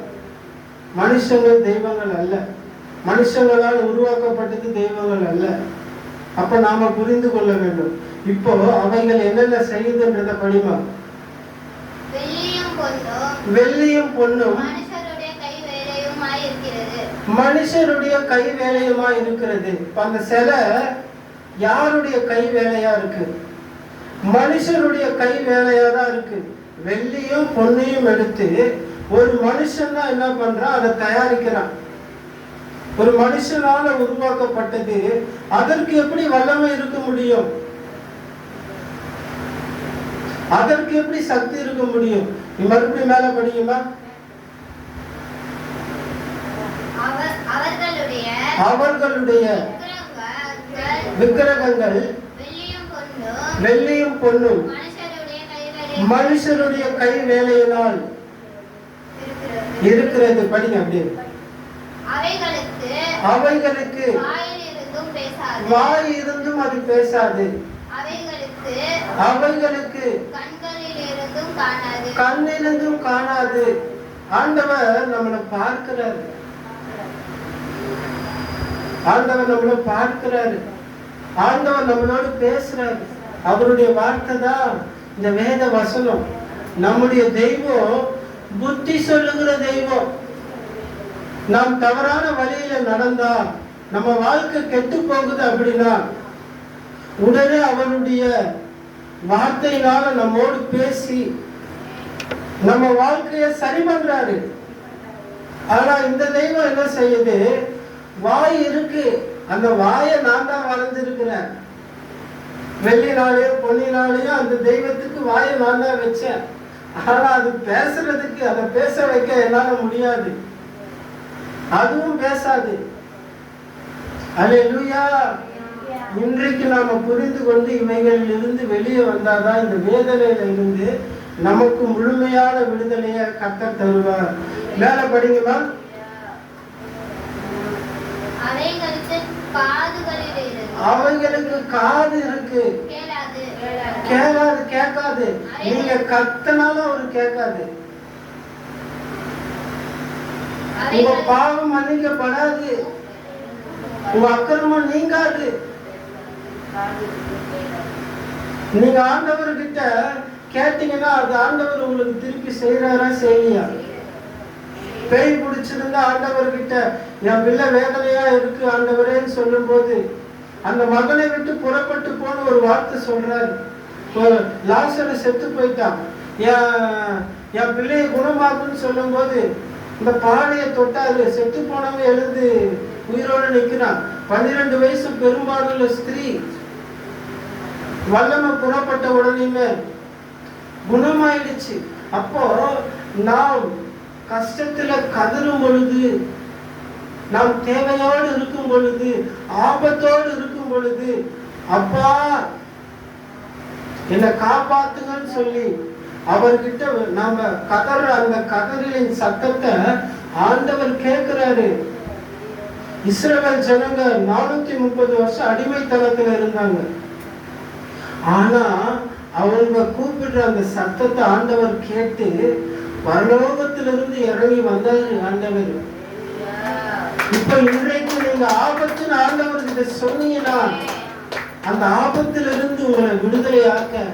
Speaker 1: மனுஷங்கள் தெய்வங்கள் அல்ல. மனுஷங்களால் உருவாக்கப்பட்டது தெய்வங்கள் அல்ல. அப்ப நாம புரிந்து கொள்ள வேண்டும். இப்போ அவைகள் என்னென்ன செய்யுதுன்றத படிமா. வெள்ளியும் பொன்னும் மனுஷருடைய கை வேலையுமா இருக்கிறது. அந்த சிலை யாருடைய கை வேலையா இருக்கு? மனுஷருடைய கை வேலையா தான் இருக்கு. வெள்ளியும் பொன்னையும் எடுத்து ஒரு மனுஷன் தான் என்ன பண்றான், அதை தயாரிக்கிறான். ஒரு மனுஷனால உருவாக்கப்பட்டது, அதற்கு எப்படி வல்லமை இருக்க முடியும்? அதற்கு எப்படி சக்தி இருக்க முடியும்? நீ மறுபடியும் மேல படிக்குமா. அவர்களுடைய விக்கிரகங்கள் வெள்ளியும் பொன்னும் மனுஷருடைய கை வேலையினால் இருக்கிறது. படிங்க அப்படியே. அவைகளுக்கு வாய் இருந்தும் அது பேசாது. அவைகளுக்கு கண்ணிலிருந்தும் காணாது. ஆண்டவர் நம்மளை பார்க்கிறாரு. ஆண்டவர் நம்மளை பார்க்கிறாரு. ஆண்டவர் நம்மளோடு பேசுறாரு. அவருடைய வார்த்தை தான் இந்த வேத வசனம். நம்முடைய தெய்வம் புத்தி சொல்லுகிற தெய்வம். நாம் தவறான வழியில நடந்தா, நம்ம வாழ்க்கை கெட்டு போகுது அப்படின்னா உடனே அவருடைய வார்த்தையினால நம்மோடு பேசி நம்ம வாழ்க்கைய சரி பண்றாரு. ஆனா இந்த தெய்வம் என்ன செய்யுது? வாய் இருக்கு, அந்த வாயை நான் தான் வளர்ந்துருக்கிறேன். வெள்ளினாலேயும் பொன்னினாலேயும் அந்த தெய்வத்துக்கு வாயை நான் தான் வச்சேன். ஆனா அது பேசுறதுக்கு, அதை பேச வைக்க என்னால முடியாது. அதுவும் பேசாது. அல்லேலூயா. இன்றைக்கு நாம புரிந்து கொண்டு இவைகளில் இருந்து வெளியே வந்தாதான் இந்த வேதனையில இருந்து நமக்கு முழுமையான விடுதலையை கர்த்தர் தருவார். மேல படிங்கம்மா. அவைகளுக்கு காது இருக்கு, கேளாது, கேட்காது. நீங்க கத்தனாலும் அவரு கேட்காது. உங்க பாவம் மன்னிக்கப்படாது, உங்க அக்கிரமம் நீங்காது. நீங்க ஆண்டவர்கிட்ட கேட்டீங்கன்னா அது ஆண்டவர் உங்களுக்கு திருப்பி செய்யறாரா செய்யலையா? பேய் பிடிச்சிருந்தா ஆண்டவர்கிட்ட என் பிள்ளை வேதனையா இருக்கு ஆண்டவரேன்னு சொல்லும் போது அந்த மகனை விட்டு புறப்பட்டு போன ஒரு வார்த்தை சொல்றாரு. லாசரு செத்து போயிட்டான், என் பிள்ளையை குணமாக்குன்னு சொல்லும் போது இந்த பானையை தொட்டாரு. செத்து போனவன் எழுந்து உயிரோடு நிற்கிறான். 12 வயசு பெரும்பாலுள்ள ஸ்திரீ வல்லமை புறப்பட்ட உடனே குணமாயிடுச்சு. அப்போ நாம் கஷ்டத்துல கதறும் பொழுது, நாம் தேவையோடு இருக்கும் பொழுது, ஆபத்தோடு இருக்கும் பொழுது, அப்பா என்னை காப்பாத்துங்கன்னு சொல்லி அவர்கிட்ட நாம கதற அந்த கதறலின் சத்தத்தை ஆண்டவர் கேட்கிறாரு. இஸ்ரவேல் ஜனங்க 430 வருஷம் அடிமைத்தனத்துல இருந்தாங்க. ஆனா அவங்க கூப்பிடுற அந்த சத்தத்தை ஆண்டவர் கேட்டு பரலோகத்திலிருந்து இறங்கி வந்தாரு ஆண்டவர். இப்ப இன்றைக்கு நீங்க ஆபத்துன்னு ஆண்டவர்கிட்ட சொன்னீங்கன்னா அந்த ஆபத்திலிருந்து உங்களை விடுதலையாக்க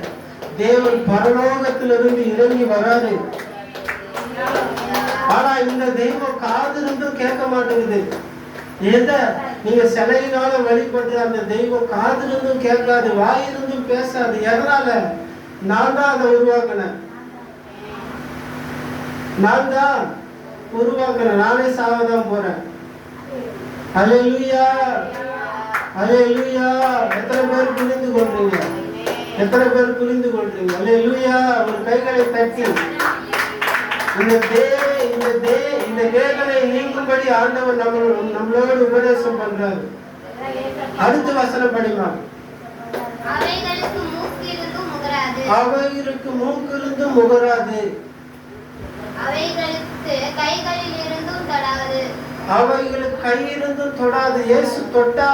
Speaker 1: தேவன் பரலோகத்திலிருந்து இறங்கி வராரு. ஆனா இந்த தெய்வம் காது இருந்தும் கேட்க மாட்டேங்குது. எத நீங்க சிலையினால வழிபடுற அந்த தெய்வம் காது இருந்தும் கேட்காது, வாயிருந்தும் பேசாது. எதனால? நான் தான் அதை உருவாக்கினேன், நான் தான் உருவாக்குறேன், நானே சாவதான் போறேன். அல்லேலூயா, அல்லேலூயா. எத்தனை பேர் புரிந்து கொள்றீங்க? எத்தனை பேர் புரிந்து கொள்றீங்க? அல்லேலூயா. ஒரு கைகளை தட்டி இந்த வேதனை நீங்கும்படி ஆண்டவர் நம்மளோடு உபதேசம் பண்றாரு. அடுத்த வசனம் படிமா.
Speaker 2: அவைகளுக்கு
Speaker 1: மூக்கிலிருந்து முகராது,
Speaker 2: அவைகளுக்கு
Speaker 1: கையிருந்தும் தொடாது. இயேசு தொட்டா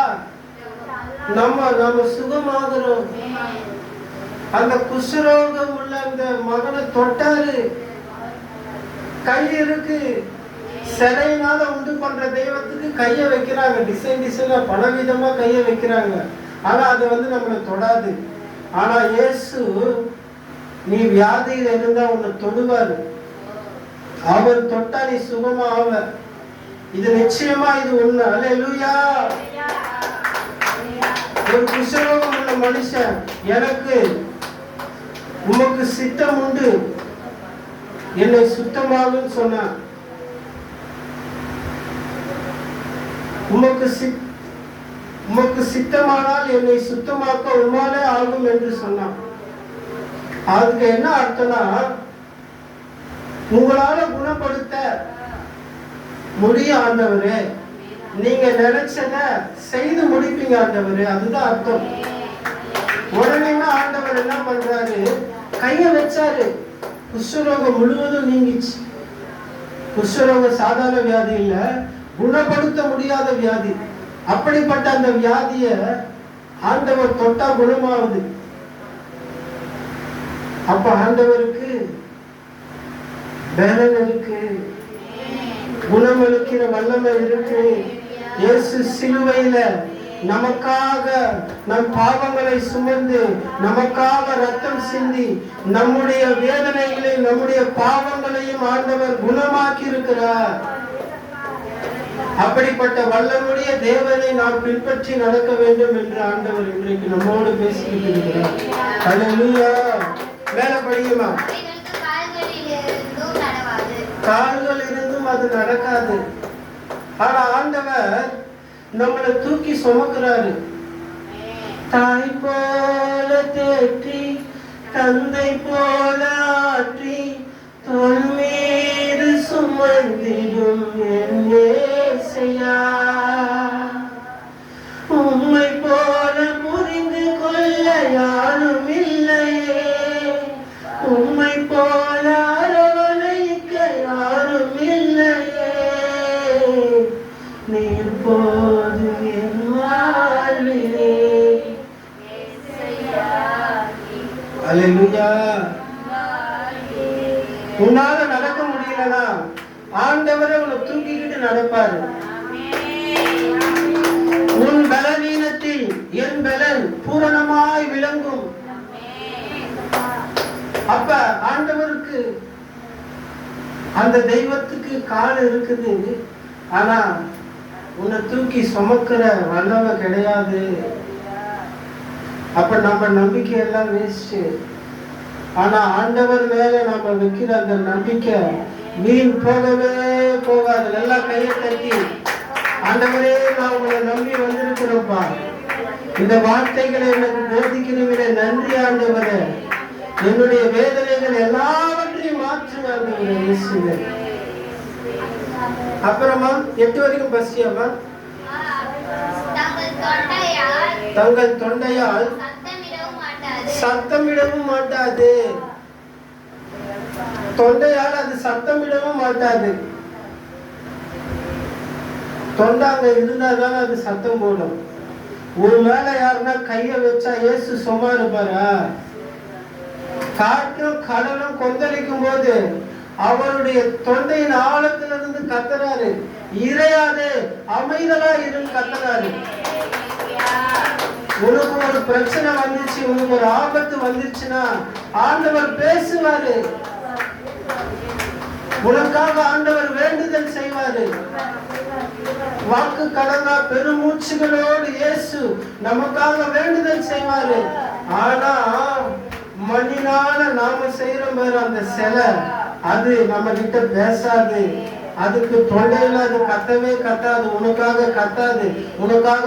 Speaker 1: நம்ம சுகமாகிறோம். அந்த குஷ்ரோகம் உள்ள அந்த மகனை தொட்டாரு. கை இருக்கு. சிலையினால உண்டு பண்ற தெய்வத்துக்கு கைய வைக்கிறாங்க. டிசைனா பலவிதமா கைய வைக்கிறாங்க. ஆனா அது நம்மளை தொடாது. ஆனா இயேசு நீ வியாதியில இருந்தா உன்னை தொடுவாரு. அவர் தொட்டா நீ சுகமா ஆவ. இது நிச்சயமா இது உண்மை. அல்லேலூயா. ஒரு குஷ்ரோகம் உள்ள மனுஷன் எனக்கு உமக்கு சித்தம் உண்டு என்னை சுத்தமாகும் சொன்னான். உமக்கு சித்தமானால் என்னை சுத்தமாக்க உமாலே ஆகும் என்று சொன்னான். அதுக்கு என்ன அர்த்தம்னா, உங்களால குணப்படுத்த முடியும் ஆண்டவரே, நீங்க நினைச்சத செய்து முடிப்பீங்க ஆண்டவரே, அதுதான் அர்த்தம். உடனே ஆண்டவர் என்ன பண்றாரு, கைய வச்சாரு. குஷ்டரோகம் முழுவதும் நீங்கிச்சு. குஷ்டரோகம் சாதாரண வியாதி இல்ல, குணப்படுத்த முடியாத வியாதி. அப்படிப்பட்ட அந்த வியாதிய ஆண்டவர் தொட்டா குணமாகுது. அப்ப ஆண்டவருக்கு பலன் இருக்கு, குணமளிக்கிற வல்லமை இருக்கு. இயேசு சிலுவையில நமக்காக நம் பாவங்களை சுமந்து நமக்காக ரத்தம் சிந்தி நம்முடைய வேதனைகளையும் நம்முடைய பாவங்களையும் ஆண்டவர் குணமாக்கி இருக்கிறார். அப்படிப்பட்ட வல்லமுடைய தேவனை நாம் பின்பற்றி நடக்க வேண்டும் என்று ஆண்டவர் இன்றைக்கு நம்மோடு பேசிக்கிட்டு இருக்கிறார். அல்லேலூயா. மேல படியுமா. கால்கள் இருந்தும் அது நடக்காது. ஆனா ஆண்டவர் நம்மளை தூக்கி சுமக்கிறாரு. தாய் போல தேற்றி தந்தை போல ஆற்றி தோள் மீது சுமந்திடும் உம்மை போல புரிந்து கொள்ள யாரும் இல்லையே, உம்மை போல அரவணைக்க யாரும் இல்லையே, நீர் போது என் வாழ்விலே. அல்லேலூயா. உன்னால நடக்க முடியலனா ஆண்டவரை உன்னை தூக்கிக்கிட்டு நடப்பாரு. உன் பலவீனத்தில் என் பலன் பூரணமாய் விளங்கும். அப்ப ஆண்டவருக்கு அந்த தெய்வத்துக்கு கால் இருக்குது, ஆனா உன்னை தூக்கி சுமக்கிற வல்லமை கிடையாது. அப்ப நம்ம நம்பிக்கை எல்லாம் வேஸ்ட். ஆனா ஆண்டவர் மேல நம்ம வைக்கிற அந்த நம்பிக்கை வீண் போகவே போகாது. நல்லா கையை தட்டி ஆண்டவரே நான் உங்களை நம்பி வந்திருக்கிறோம்ப்பா, இந்த வார்த்தைகளை எனக்கு போதிக்கிறீங்களே நன்றி ஆண்டவரே, என்னுடைய வேதனைகள் எல்லாவற்றையும் மாற்றுங்க ஆண்டவரே இயேசுவே. அப்புறமா 8 வரைக்கும் பசியாமா. தங்கள் தொண்டையால் சத்தமிடவும் மாட்டாது. தொண்டையால் அது சத்தமிடவும் மாட்டாது. தொண்டை அங்க இருந்தாதான் அது சத்தம் போடும். ஒரு மேல யாருன்னா கைய வச்சா இயேசு சும்மா இருப்பாரா? காற்றும் கடலும் கொந்தளிக்கும் போது அவருடைய தொண்டையின் ஆழத்திலிருந்து கத்துறாரு, இறையாதே அமைதலா இருந்து கத்துறாரு. உனக்கு ஒரு பிரச்சனை வந்துச்சு, உனக்கு ஒரு ஆபத்து வந்துச்சுன்னா ஆண்டவர் பேசுவாரு. உனக்காக ஆண்டவர் வேண்டுதல் செய்வாரு. வாக்கு கடந்தா பெருமூச்சுகளோடு இயேசு நமக்காக வேண்டுதல் செய்வாரு. ஆனா மண்ணினால நாம செய்யற மாதிரி அந்த சிலை அது நம்ம கிட்ட பேசாது. அதுக்கு தொண்டையில அது கத்தவே கத்தாது, உனக்காக கத்தாது, உனக்காக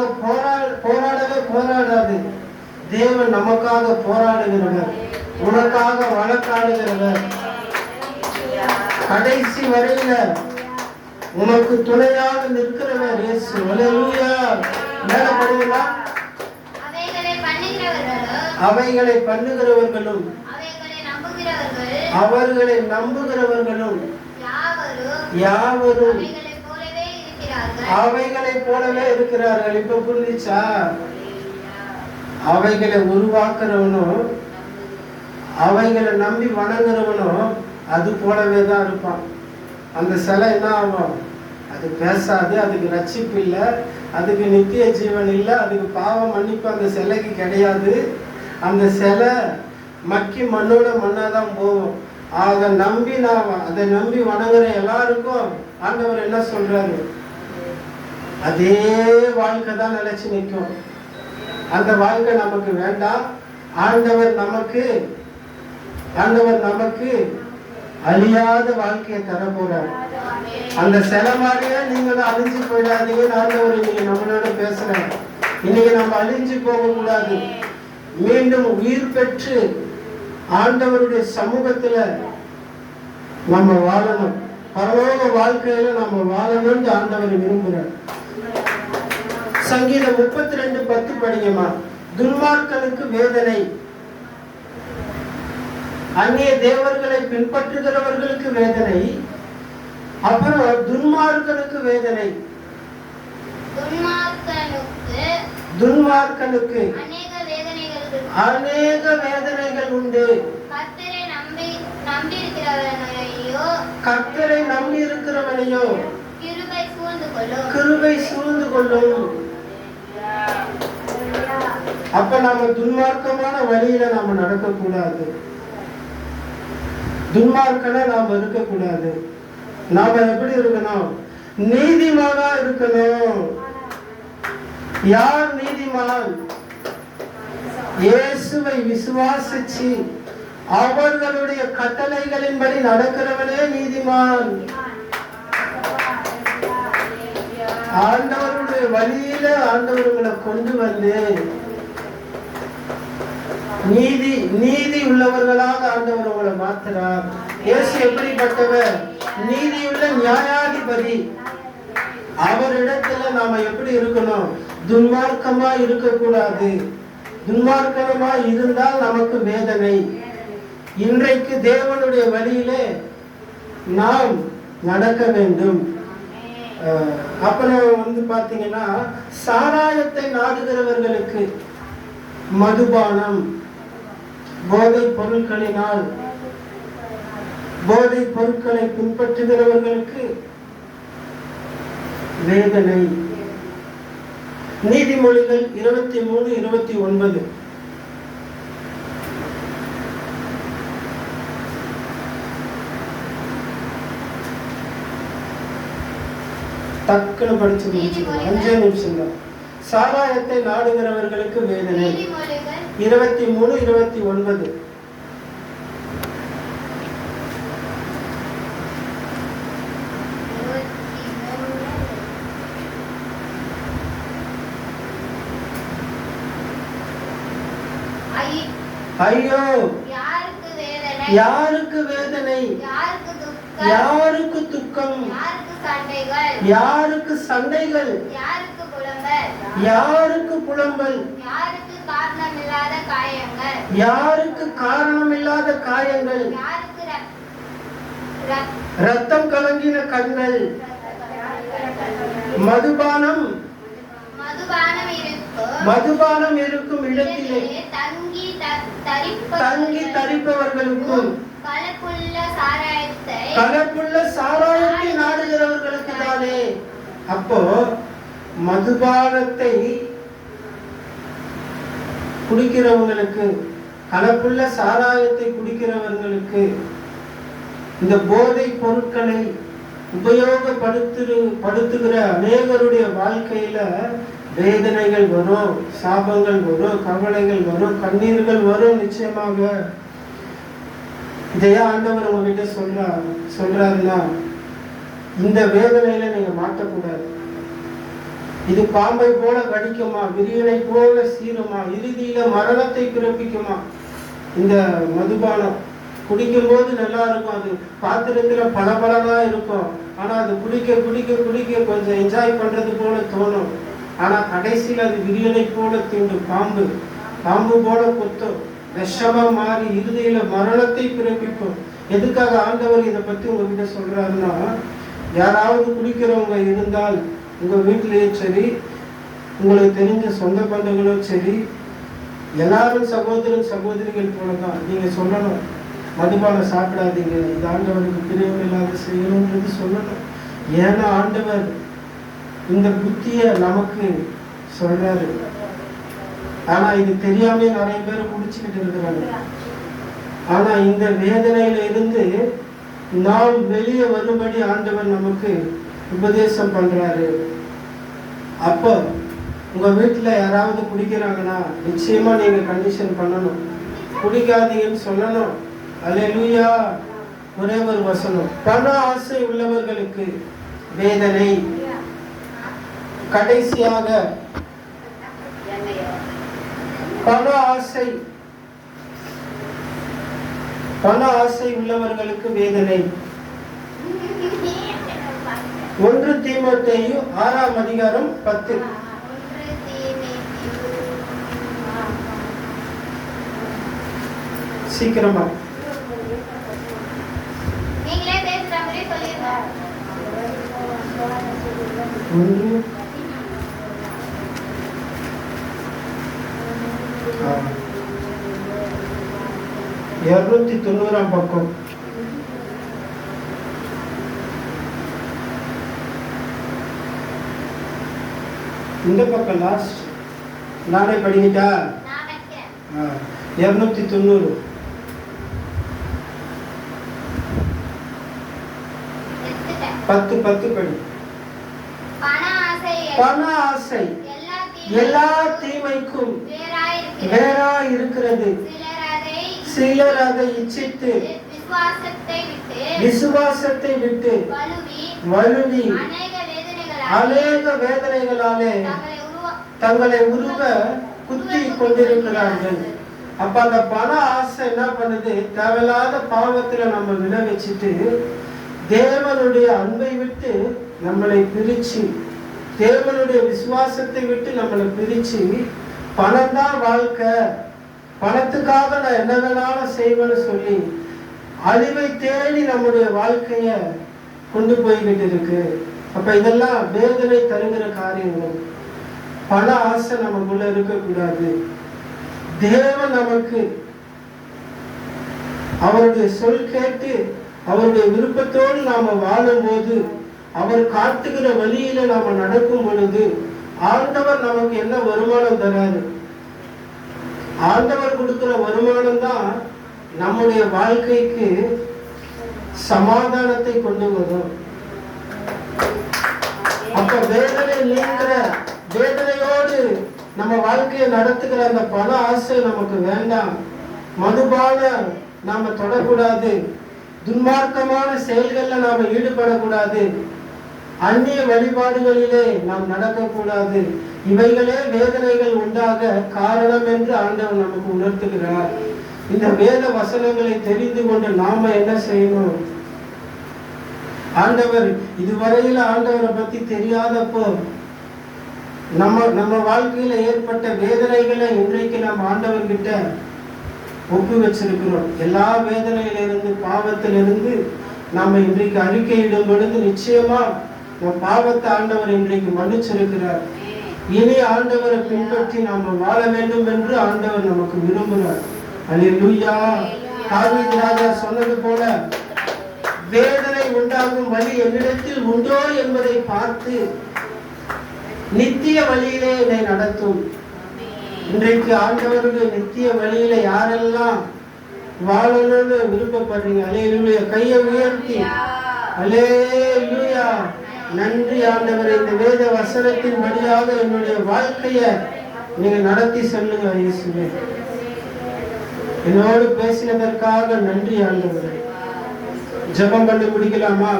Speaker 1: போராடவே போராடாது. தேவன் நமக்காக போராடுகிறவர், உனக்காக வழக்காடுகிறவர். கடைசி வரையில உனக்கு துணையாக நிற்கிறவர் இயேசு. அல்லேலூயா. மேல படிங்களா? அவைகளை பண்ணுகிறவர்களும் அவர்களை நம்புகிறவர்களும் யாவரும் அவைகளை போலவே இருக்கிறார்கள். இப்ப புரிஞ்சுச்சா? அவைகளை உருவாக்குறவனும் அவைகளை நம்பி வணங்குறவனும் அது போலவே தான் இருப்பான். அந்த சிலை என்ன ஆகும்? அது பேசாது, அதுக்கு ரட்சிப்பு இல்லை, அதுக்கு நித்திய ஜீவன் இல்லை, அதுக்கு பாவம் மன்னிப்பு அந்த சிலைக்கு கிடையாது. அந்த சிலை மக்கி மண்ணோட மண்ணாதான் போகும். அதை நம்பி அதை நம்பி வணங்குற எல்லாருக்கும் ஆண்டவர் என்ன சொல்றாரு? அதே வாழ்க்கை தான் நிலைச்சு நிற்கும். அந்த வாழ்க்கை நமக்கு வேண்டாம். ஆண்டவர் நமக்கு அழியாத வாழ்க்கையை தர போறார். அந்த சிலை மாதிரியே நீங்களும் அழிஞ்சு போயிடாதீங்கன்னு ஆண்டவர் இன்னைக்கு நம்மளோட பேசுறாரு. இன்னைக்கு நம்ம அழிஞ்சு போக கூடாது, மீண்டும் உயிர் பெற்று ஆண்டவருடைய சமூகத்துல நம்ம வாழணும். பரலோக வாழ்க்கையில நம்ம வாழணும்னு ஆண்டவர் விரும்புறார். சங்கீதம் 32:10 படிங்கம்மா. துன்மார்க்கனுக்கு வேதனை, அந்நிய தேவர்களை பின்பற்றுகிறவர்களுக்கு வேதனை, அப்புறம் துன்மார்க்கனுக்கு வேதனை. துன்மார்க்கனுக்கு அநேக வேதனைகள் உண்டு. கர்த்தரை நம்பி இருக்கிறவனையோ கிருபை சூழ்ந்து கொள்ளும். அப்ப நாம துன்மார்க்கமான வழியில நாம நடக்கக்கூடாது, துன்மார்க்கனா நாம இருக்கக்கூடாது. நாம எப்படி இருக்கணும்? நீதிமானா இருக்கணும். யார் நீதிமான்? இயேசுவை விசுவாசிச்சு அவர்களுடைய கட்டளைகளின்படி நடக்கிறவனே நீதிமான். ஆண்டவருடைய வழியில ஆண்டவர்களை கொண்டு வந்து நீதி உள்ளவர்களாக ஆண்டவர் உங்களை மாத்துறார். இயேசு எப்படிப்பட்டவர்? நீதியுள்ள நியாயாதிபதி. அவரிடத்துல நாம எப்படி இருக்கணும்? துன்மார்க்கமா இருக்கக்கூடாது. துன்மார்க்கமா இருந்தால் நமக்கு வேதனை. இன்றைக்கு தேவனுடைய வழியிலே நாம் நடக்க வேண்டும். அப்புறம் பாத்தீங்கன்னா, சாராயத்தை நாடுகிறவர்களுக்கு, மதுபானம், போதை பொருட்களினால் போதை பொருட்களை பின்பற்றுகிறவர்களுக்கு வேதனை. நீதிமொழிகள் 23:29. டக்குன்னு படிச்சு முடிச்சுக்கணும், 5 நிமிஷம் தான். சாராயத்தை நாடுகிறவர்களுக்கு வேதனை. 23:29. ஐயோ, யாருக்கு வேதனை, யாருக்கு துக்கம், யாருக்கு சண்டைகள், யாருக்கு புலம்பல், யாருக்கு காரணமில்லாத காயங்கள், ரத்தம் கலங்கின கண்கள், மதுபானம் இருக்கும் இடத்திலே தங்கி தரிப்பவர்களுக்கும், கலப்புள்ள சாராயத்தை நாடுகிறவர்களுக்கு தானே. அப்போ மதுபானத்தை குடிக்கிறவங்களுக்கு, கலப்புள்ள சாராயத்தை குடிக்கிறவர்களுக்கு, இந்த போதை பொருட்களை உபயோகப்படுத்துகிற அநேகருடைய வாழ்க்கையில வேதனைகள் வரும், சாபங்கள் வரும், கவலைகள் வரும், கண்ணீர்கள் வரும். நிச்சயமாக இதையா ஆண்டவர் உங்ககிட்ட சொல்றாருன்னா, இந்த வேதனையில நீங்க மாட்டக்கூடாது. இது பாம்பை போல கடிக்குமா, விரியனை போல சீருமா, இறுதியில மரணத்தை பிறப்பிக்குமா. இந்த மதுபானம் குடிக்கும் போது நல்லா இருக்கும், அது பாத்திரத்துல பளபளமா இருக்கும். ஆனா அது குடிக்க குடிக்க குடிக்க கொஞ்சம் என்ஜாய் பண்றது போல தோணும். ஆனா கடைசியில் அது விரியனை போல தீண்டும், பாம்பு போல கொத்தும், விஷமா மாறி இறுதியில மரணத்தை பிறப்பிக்கும். எதுக்காக ஆண்டவர் இதை பத்தி உங்ககிட்ட சொல்றாருன்னா, யாராவது குடிக்கிறவங்க இருந்தால் உங்க வீட்டிலேயே சரி, உங்களுக்கு தெரிஞ்ச சொந்த பந்தங்களும் சரி, எல்லாரும் சகோதரன் சகோதரிகள் போலதான் நீங்க சொல்லணும், மதுபானம் சாப்பிடாதீங்க, இது ஆண்டவருக்கு பிரியம் இல்லாத செய்யணும்ன்றது சொல்லணும். ஏன்னா ஆண்டவர் இந்த புத்திய நமக்கு சொல்றாரு. ஆனா இது தெரியாம நிறைய பேர் குடிச்சுக்கிட்டு இருக்கிறாங்க. ஆனா இந்த வேதனையில இருந்து நாம் வெளியே வரும்படி ஆண்டவர் நமக்கு உபதேசம் பண்றாரு. அப்போ உங்க வீட்டுல யாராவது குடிக்கிறாங்கன்னா நிச்சயமா நீங்க கண்டிஷன் பண்ணணும், குடிக்காதீங்கன்னு சொல்லணும். அல்லேலூயா. ஒரே ஒரு வசனம், பண ஆசை உள்ளவர்களுக்கு வேதனை. கடைசியாக பண ஆசை உள்ளவர்களுக்கு வேதனை. 1 தீமோத்தேயு 6ஆம் அதிகாரம் 10. சீக்கிரமா
Speaker 2: நீங்களே பேசுற மாதிரி சொல்லிருங்க.
Speaker 1: 290ஆம் பக்கம். இந்த பக்கம் லாஸ்ட். நானே படிக்கிட்டா? 290. 10 படி. பண ஆசை எல்லா தீமைக்கும் வேறாய் இருக்கிறது. சிலர் அதை இச்சித்து விசுவாசத்தை விட்டு வழுவி அநேக வேதனைகளாலே தங்களை உருவ குத்தி கொண்டிருக்கிறார்கள். அப்ப அந்த பண ஆசை என்ன பண்ணுது, தேவையில்லாத பாவத்துல நம்ம விழ வச்சுட்டு தேவனுடைய அன்பை விட்டு நம்மளை பிரிச்சு, தேவனுடைய விசுவாசத்தை விட்டு நம்மளை பிரிச்சு, பணம் தான் வாழ்க்கை, பணத்துக்காக நான் என்ன வேணாலும் செய்வேன்னு சொல்லி அழிவை தேடி நம்முடைய வாழ்க்கைய கொண்டு போய்கிட்டு இருக்கு. அப்ப இதெல்லாம் வேதனை தருகிற காரியங்கள். பண ஆசை நமக்குள்ள இருக்கக்கூடாது. தேவன் நமக்கு அவருடைய சொல் கேட்டு அவருடைய விருப்பத்தோடு நாம வாழும் போது, அவர் காட்டுகிற வழியில நாம நடக்கும் பொழுது ஆண்டவர் நமக்கு என்ன வருமானம் தராரு? ஆண்டவர் கொடுக்கிற வருமானம் தான் நம்முடைய வாழ்க்கைக்கு சமாதானத்தை கொண்டு வரும். அப்ப வேதனை நீங்கிற, வேதனையோடு நம்ம வாழ்க்கையை நடத்துகிற அந்த பண ஆசை நமக்கு வேண்டாம். மதுபான நாம தொடக்கூடாது, துன்மார்க்கமான செயல்கள்ல நாம ஈடுபடக்கூடாது, அந்நிய வழிபாடுகளிலே நாம் நடக்கக்கூடாது. இவைகளே வேதனைகள் உண்டாக காரணம் என்று ஆண்டவர் நமக்கு உணர்த்துகிறார். இந்த வேத வசனங்களை தெரிந்து கொண்டு நாம என்ன செய்யணும்? ஆண்டவர் இதுவரையில ஆண்டவரை பத்தி தெரியாதப்போ நம்ம வாழ்க்கையில ஏற்பட்ட வேதனைகளை இன்றைக்கு நம்ம ஆண்டவர்கிட்ட ஒப்பு வச்சிருக்கிறோம். எல்லா வேதனையிலிருந்து, பாவத்திலிருந்து நாம இன்றைக்கு அறிக்கையிடும் பொழுது நிச்சயமா நம் பாவத்தை ஆண்டவர் இன்றைக்கு மன்னிச்சிருக்கிறார். இனி ஆண்டவரை பின்பற்றி நாம வாழ வேண்டும் என்று ஆண்டவர் நமக்கு விரும்புகிறார். அல்லேலூயா. தாவீது ராஜா சொன்னது போல, வேதனை உண்டாகும் வழி என்னிடத்தில் உண்டோ என்பதை பார்த்து நித்திய வழியிலே என்னை நடத்தும். இன்றைக்கு ஆண்டவருடைய நித்திய வழியில யாரெல்லாம் வாழணும்னு விருப்பப்படுறீங்க? அல்லேலூயா. கையை உயர்த்தி அல்லேலூயா. நன்றி ஆண்டவரே, இந்த வேத வசனத்தின் வழியாக என்னுடைய வாழ்க்கைய நீங்க நடத்தி சொல்லுங்க. இயேசுவே, என்னோடு பேசினதற்காக நன்றி ஆண்டவரே. ஜெபம் பண்ணி முடிக்கலாமா?